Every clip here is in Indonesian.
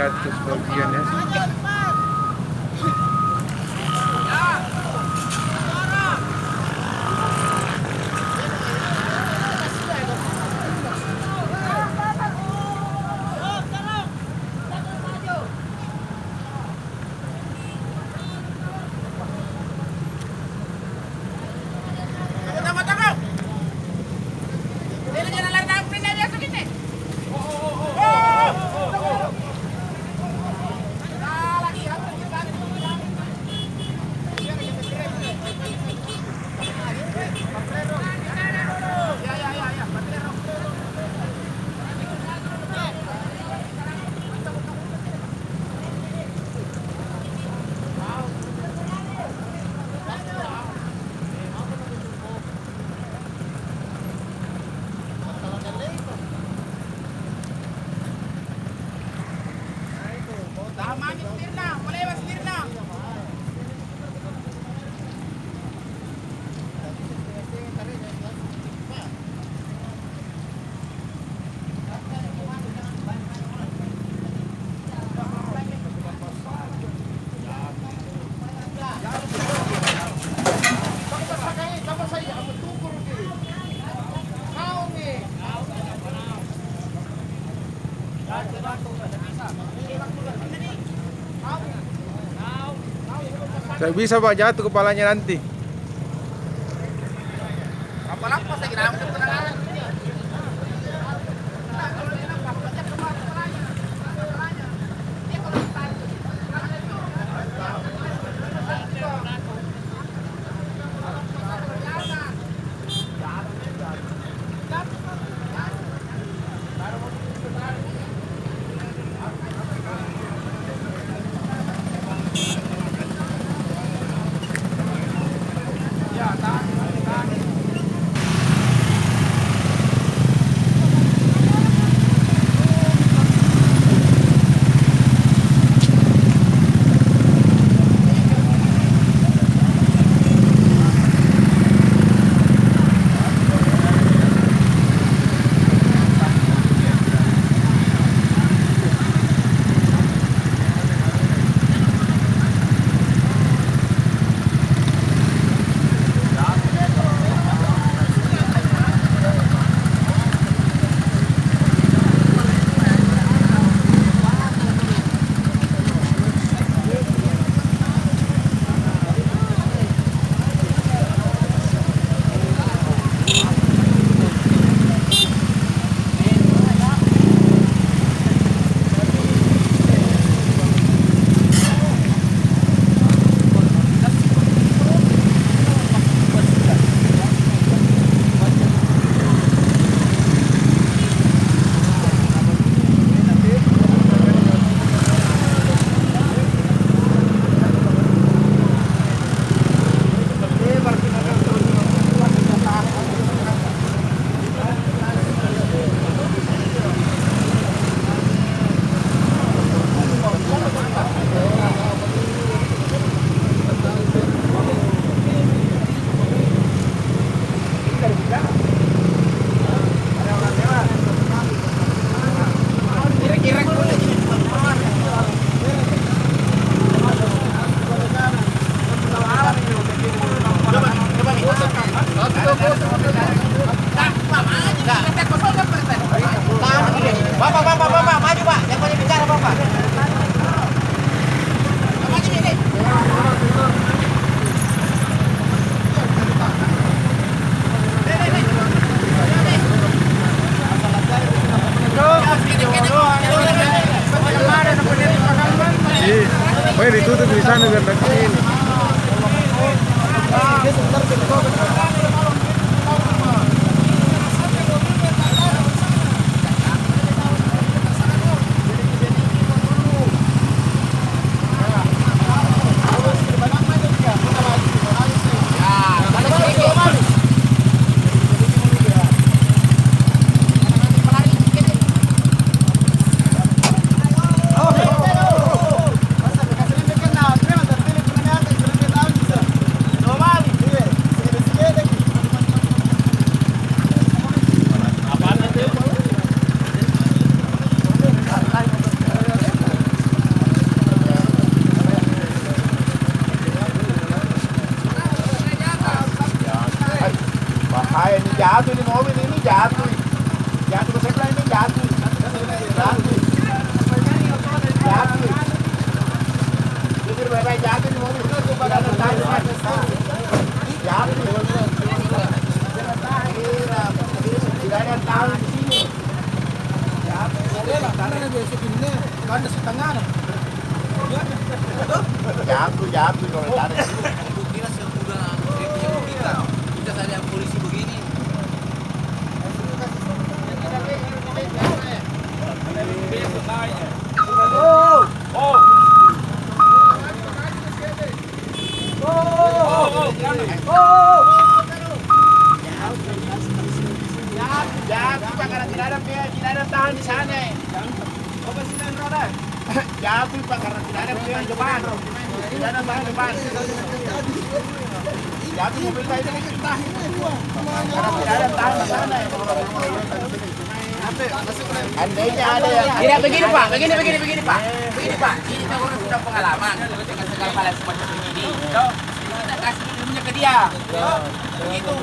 jatuh sebagian ya. Tidak bisa Pak, jatuh kepalanya nanti. Apa-apa saya kira tenang. Pokoknya ditutup di sana biar tak ini. Ini jatuh di mobil ini jatuh. Jatuh ke sebelah ini jatuh. Jatuh. Jatuh. Jujur bapak jatuh di mobil itu kepada tadi. Jatuh. Tidak ada yang tahu di sini. Jatuh kalau tadi. Aku kira sudah kita saja polisi begini. Jatuh pak karena tidak ada tahan di sana. Jatuh pak karena tidak ada yang depan. Tidak ada tahan depan. Jatuh mobil saya ini kita karena tidak ada tahan di sana. Andainya ada yang Tidak begini pak, begini pak. Begini pak, ini orang sudah pengalaman dengan segala hal semacam begini. Kita kasih ilmunya ke dia. Begitu.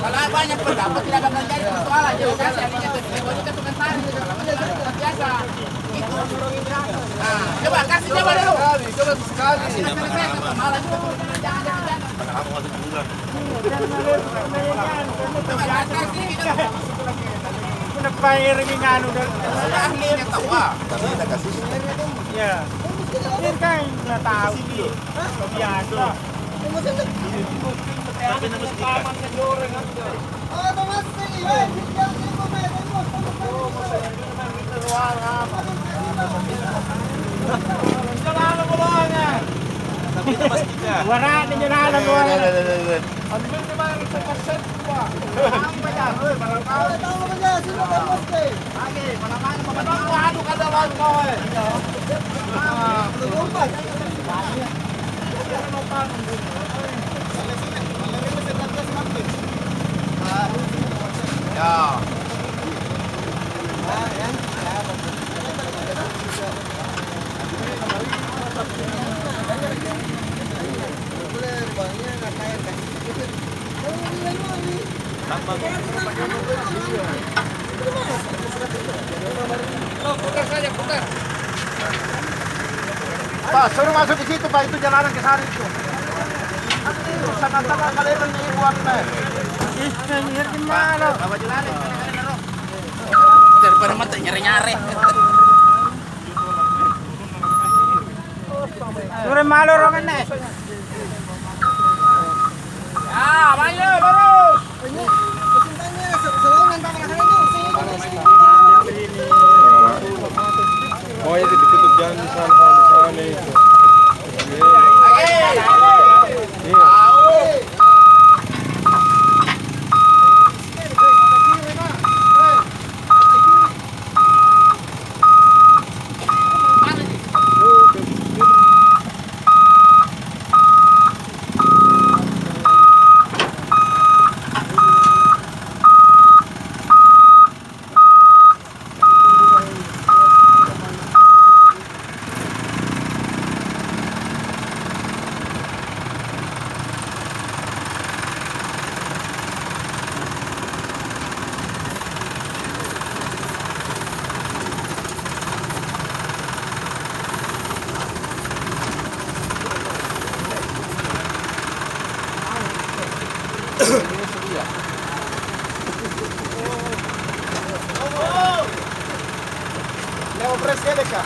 Kalau banyak pendapat tidak bakal jadi persoalan. Jadi kasih ahlinya ke dia. Kalau kita tukang tarik, pengalaman biasa. Itu. Nah, coba kasih coba dulu. Sekali. Kasih saya sama malah juga. Jangan. Coba kasih kita. nagpa-airing nga ano doon. Ahlinya tahu ah. Yeah. Yan kayo na tao. Pabiyasa. Sabi na mas paman na jore nga doon. Jangan mo lang. Wala na dyan na lang. Ang ganda ba sa kaset ko? Ang bayan, oy, malakaw. Tawo ka dyan, sino ka poste? Agi, malaman mo ba daw ano ka daw ko eh. Ah, lumpat. Ya. Putar saja, putar. Pak, suruh masuk di situ, Pak. Itu jalanan ke sana itu. Sangat-sangat kalian ini buat Pak. Ini gimana? Bawa jalan. Daripada mata nyari-nyari. Suruh malu orang ini. Ah, maju terus. Oh itu ditutup jalan di sana itu. Iya. Leo Presque de acá.